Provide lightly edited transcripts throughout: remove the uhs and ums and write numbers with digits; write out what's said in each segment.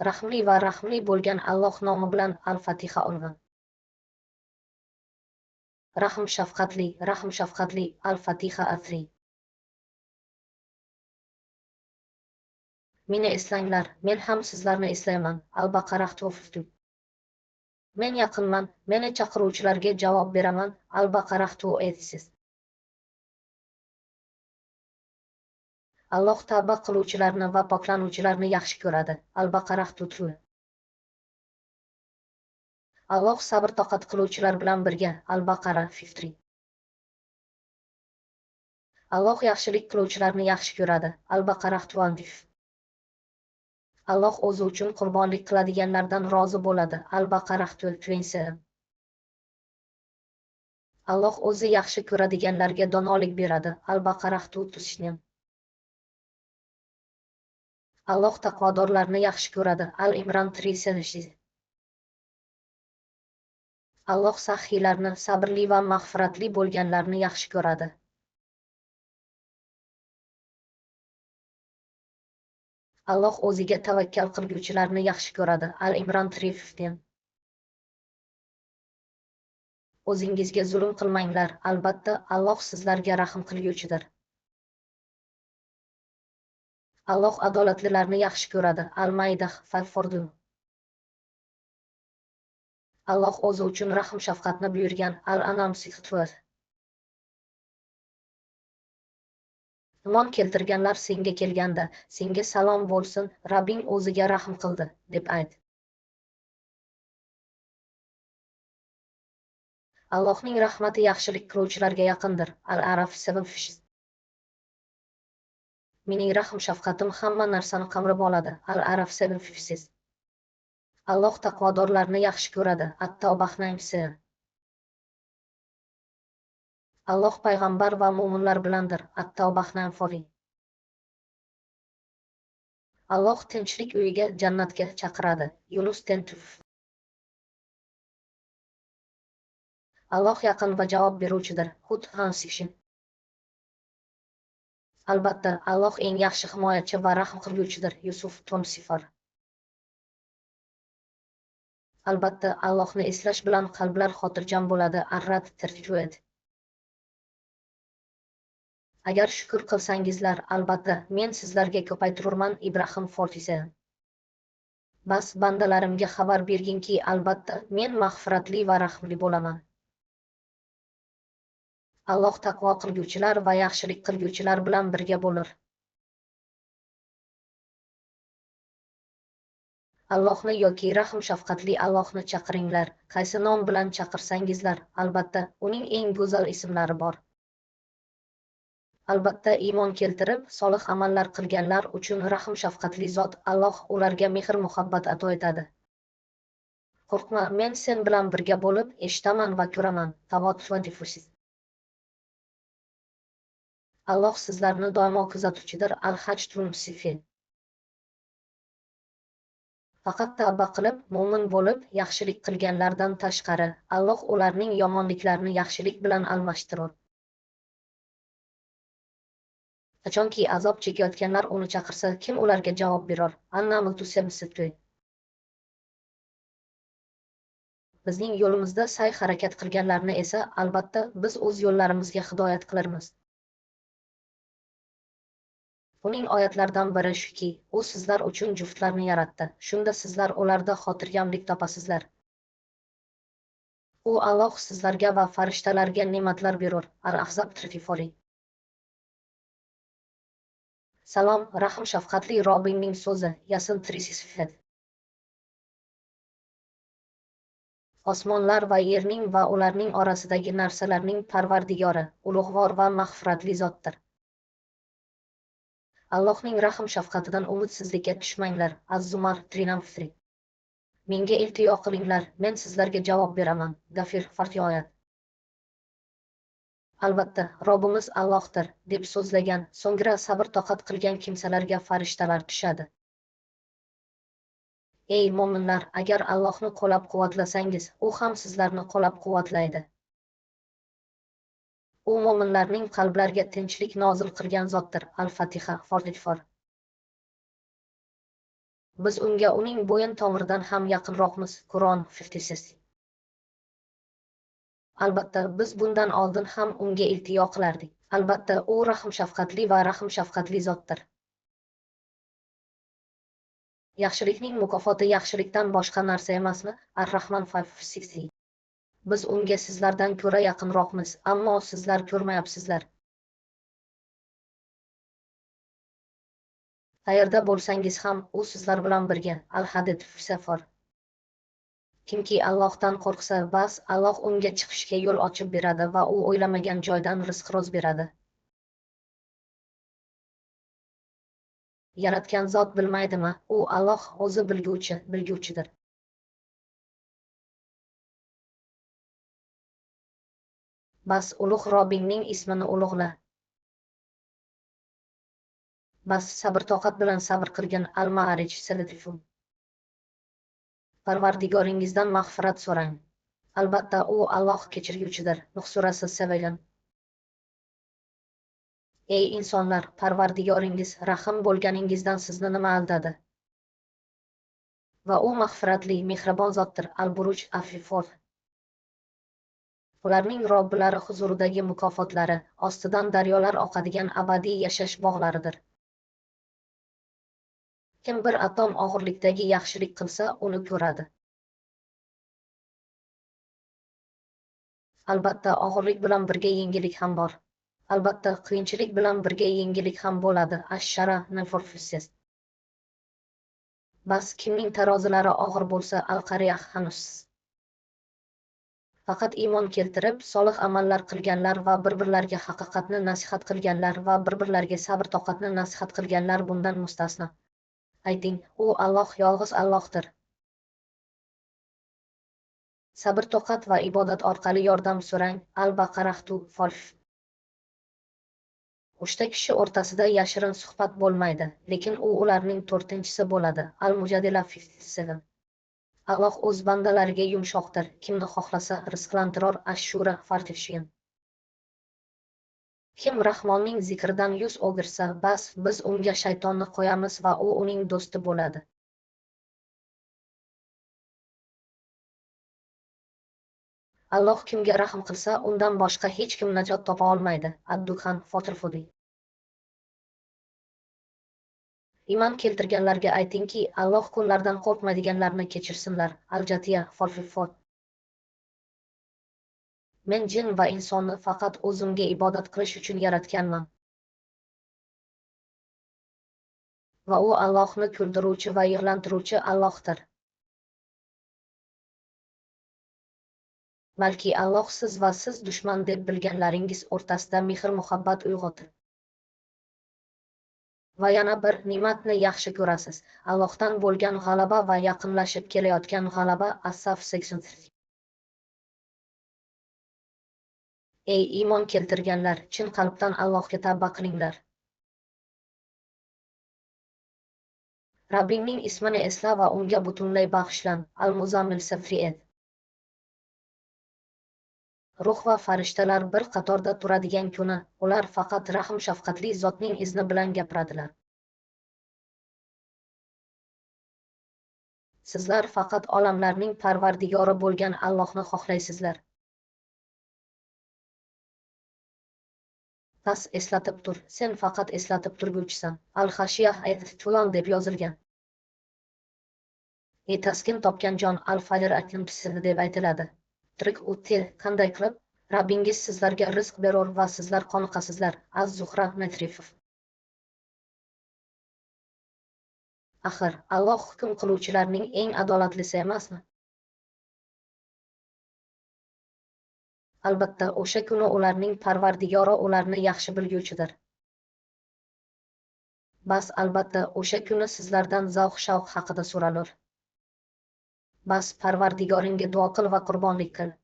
Rahmli va rahmli bo'lgan Alloh nomi bilan Al-Fatiha olg'in. Rahm shafqatli, Al-Fatiha asri. Meni eslanglar, men ham sizlarni eslayman. Al-Baqara 2. Men yaqinman, meni chaqiruvchilarga javob beraman. Al-Baqara 2. Alloh tavba qiluvchilarni va poklanuvchilarni yaxshi ko'radi. Al-Baqara 2. Alloh sabr toqat qiluvchilar bilan birga. Al-Baqara 5. Alloh yaxshilik qiluvchilarni yaxshi ko'radi. Al-Baqara 20. Alloh o'zi uchun qurbonlik qiladiganlardan rozi bo'ladi. Al-Baqara 27. Alloh o'zi yaxshi ko'radiganlarga donolik beradi. Al-Baqara 30. Alloh taqvodorlarni yaxshi ko'radi. Al-Imron 3. Alloh saxiylarni, sabrli va mag'firatli bo'lganlarni yaxshi ko'radi. Alloh o'ziga tavakkal qilguvchilarni yaxshi ko'radi. Al-Imron 3. O'zingizga zulm qilmanglar, albatta Alloh sizlarga rahm qilguvchidir. Alloh adolatlilarni yaxshi ko'radi. Al-Mayda 5. Alloh o'zi uchun rahm shafqatni buyurgan. Al-An'am 6. Iymon keltirganlar senga kelganda, senga salom bo'lsin, Rabbing o'ziga rahm qildi, deb ayt. Allohning rahmati yaxshilik qiluvchilarga yaqindir. Al-Araf 7. Mening rahm shafqatim hamma narsani qamrab oladi. Al-Araf 7. Alloh taqvodorlarni yaxshi ko'radi. At-Tavbah 9. Alloh payg'ambar va mo'minlar bilandir. At-Tavbah 4. Alloh tinchlik uyiga, jannatga chaqiradi. Yunus 10. Alloh yaqin va javob beruvchidir. Hud 6. Albatta, Alloh eng yaxshi himoyachi va rahm qilguvchidir. Yusuf 10. Albatta, Allohni eslash bilan qalblar xotirjam bo'ladi. Ar-Ra'd 37. Agar shukr qilsangizlar, albatta, men sizlarga ko'paytirurman. Ibrohim 47. Bas bandalarimga xabar berginki, albatta, men mag'firatli va rahmli bo'laman. Alloh taqvo qilguvchilar va yaxshilik qilguvchilar bilan birga bo'lur. Allohni yoki rahm shafqatli Allohni chaqiringlar. Qaysi nom bilan chaqirsangizlar, albatta, uning eng go'zal ismlari bor. Albatta, iymon keltirib, solih amallar qilganlar uchun rahm shafqatli zot Alloh ularga mehr-muhabbat ato etadi. Qo'rqma, men sen bilan birga bo'lib, eshitaman va ko'raman. Tavot 24. Alloh sizlarni doimo kuzatuvchidir. Al-Hajj 20. Faqat tavba qilib, mo'min bo'lib, yaxshilik qilganlardan tashqari, Alloh ularning yomonliklarini yaxshilik bilan almashtirur. Qachonki azob chekayotganlar uni chaqirsa, kim ularga javob berar? An-Naml 7. Bizning yo'limizda sa'y-harakat qilganlarni esa, albatta, biz o'z yo'llarimizga hidoyat qilarmiz. Uning oyatlaridan biri shuki, u sizlar uchun juftlarni yaratdi. Shunda sizlar ularda xotirjamlik topasizlar. U Alloh sizlarga va farishtalarga ne'matlar berur. Al-Ahzab 34. Salom, rahm shafqatli Robbingning so'zi. Yasin 3. Osmonlar va yerning va ularning orasidagi narsalarning Parvardigori, ulug'vor va mag'firatli zotdir. Allohning rahm shafqatidan umidsizlikka tushmanglar. Az-Zumar 3. Menga iltijo qilinglar, men sizlarga javob beraman. Gafir 40. Albatta, Robbimiz Allohdir, deb so'zlagan, so'ngra sabr toqat qilgan kimsalarga farishtalar tushadi. Ey mo'minlar, agar Allohni qo'llab-quvvatlasangiz, u ham sizlarni qo'llab-quvvatlaydi. U mo'minlarning qalblariga tinchlik nozil qilgan zotdir. Al-Fatiha 44. Biz unga uning bo'yin tomiridan ham yaqinroqmiz. Qur'on 56. Albatta, biz bundan oldin ham unga iltijo qilardik. Albatta, u rahm-shafqatli va rahm-shafqatli zotdir. Yaxshilikning mukofoti yaxshilikdan boshqa narsa emasmi? Ar-Rahman 560. Biz unga sizlardan ko'ra yaqinroqmiz, ammo sizlar ko'rmayapsizlar. Qayerda bo'lsangiz ham, u sizlar bilan birga. Al-Hadid 4. Kimki Allohdan qo'rqsa, bas Alloh unga chiqishga yo'l ochib beradi va u o'ylamagan joydan rizq-roz beradi. Yaratgan zot bilmaydimi? U Alloh o'zi bilguvchidir. Bas ulug' Robbingning ismini ulug'la. Bas sabr-toqat bilan sabr qilgin. Al-Ma'arij 34. Parvardigoringizdan mag'firat so'rang. Albatta, u Alloh kechirguvchidir. Nuh surasi 7. Ey insonlar, Parvardigoringiz rahm bo'lganingizdan sizni nima aldadi? Va u mag'firatli, mehribon zotdir. Al-Buruj 4. Ularning robbilari huzuridagi mukofotlari ostidan daryolar oqadigan abadiy yashash bog'laridir. Kim bir atom og'irlikdagi yaxshilik qilsa, uni ko'radi. Albatta, og'irlik bilan birga yengillik ham bor. Albatta, qiyinchilik bilan birga yengillik ham bo'ladi. Ash-Shara 4. Bas kimning tarozilari og'ir bo'lsa, Al-Qariyah hanuz. Faqat iymon keltirib, solih amallar qilganlar va bir-birlariga haqiqatni nasihat qilganlar va bir-birlariga sabr-toqatni nasihat qilganlar bundan mustasno. Ayting, u Alloh yolg'iz Allohdir. Sabr-toqat va ibodat orqali yordam so'rang. Al-Baqara 5. Uchta kishi o'rtasida yashirin suhbat bo'lmaydi, lekin u ularning to'rtinchisi bo'ladi. Al-Mujadila 57. Alloh o'z bandalariga yumshoqdir, kimni xohlasa rizqlantiror. Ash-Shura 4. Kim Rahmonning zikridan yuz o'girsa, bas biz unga shaytonni qo'yamiz va u uning do'sti bo'ladi. Alloh kimga rahm qilsa, undan boshqa hech kim najot topa olmaydi. Ad-Dukhan 4. Iymon keltirganlarga aytingki, Alloh kunlardan qo'rqmaydiganlarni kechirsinlar. Al-Jatiya 44. Men jin va insonni faqat o'zimga ibodat qilish uchun yaratganman. Va u Allohni kuldiruvchi va yig'lantiruvchi Allohdir. Balki Alloh siz va siz dushman deb bilganlaringiz o'rtasida mehr-muhabbat uyg'otir. Va yana bir ne'matni yaxshi ko'rasiz. Allohdan bo'lgan g'alaba va yaqinlashib kelayotgan g'alaba. As-Saf 80. Ey iymon keltirganlar, chin qalbdan Allohga tavba qilinglar. Rabbingning ismini esla va unga butunlay bag'ishlan. Al-Muzammil 7. Ruh va farishtalar bir qatorda turadigan kuni, ular faqat rahm-shafqatli zotning izni bilan gapiradilar. Sizlar faqat olamlarning parvardigori bo'lgan Allohni xohlaysizlar. Bas eslatib tur, sen faqat eslatib turguvchisan. Al-Xashiyah ayt-Tulon deb yozilgan. Taskin topgan jon Al-Fajr aklimchisi deb aytiladi. Tirik o'tdi, qanday qilib? Rabbingiz sizlarga rizq berur va sizlar qoniqasizlar. Az-Zuhra Matrifov. Axir, Alloh hukm qiluvchilarning eng adolatlisi emasmi? Albatta, o'sha kuni ularning Parvardigori ularni yaxshi bilguvchidir. Bas albatta, o'sha kuni sizlardan zavq-shavq haqida so'ralur. Bas Parvardigoringga duo qil va qurbonlik qil.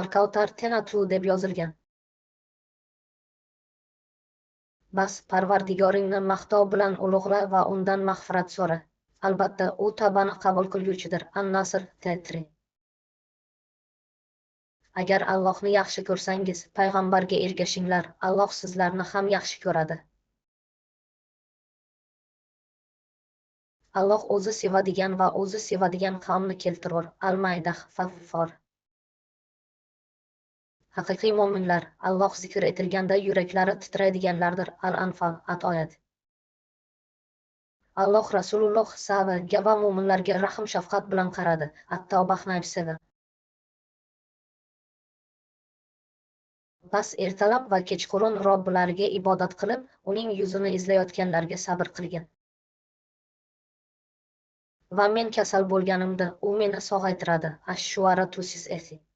Al-Kawtar 10 deb yozilgan. Bas Parvardigoringni maqtov bilan ulug'la va undan mag'firat so'ra. Albatta, u tavbani qabul qilguvchidir. An-Nasr 3. Agar Allohni yaxshi ko'rsangiz, payg'ambarga ergashinglar. Alloh sizlarni ham yaxshi ko'radi. Alloh o'zi sevadigan va o'zi sevadigan qavmni keltirur. Al-Mayda Faffor. Haqiqiy mo'minlar Alloh zikr etilganda yuraklari titraydiganlardir. Al-Anfal oyat. Alloh Rasululloh sahabaga va mo'minlarga rahm-shafqat bilan qaradi. At-Tavbah 97. Bas ertalab va kechqurun Robbilariga ibodat qilib, uning yuzini izlayotganlarga sabr qilgan. Va men kasal bo'lganimda u meni sog'aytiradi. Ash-Shuara 280.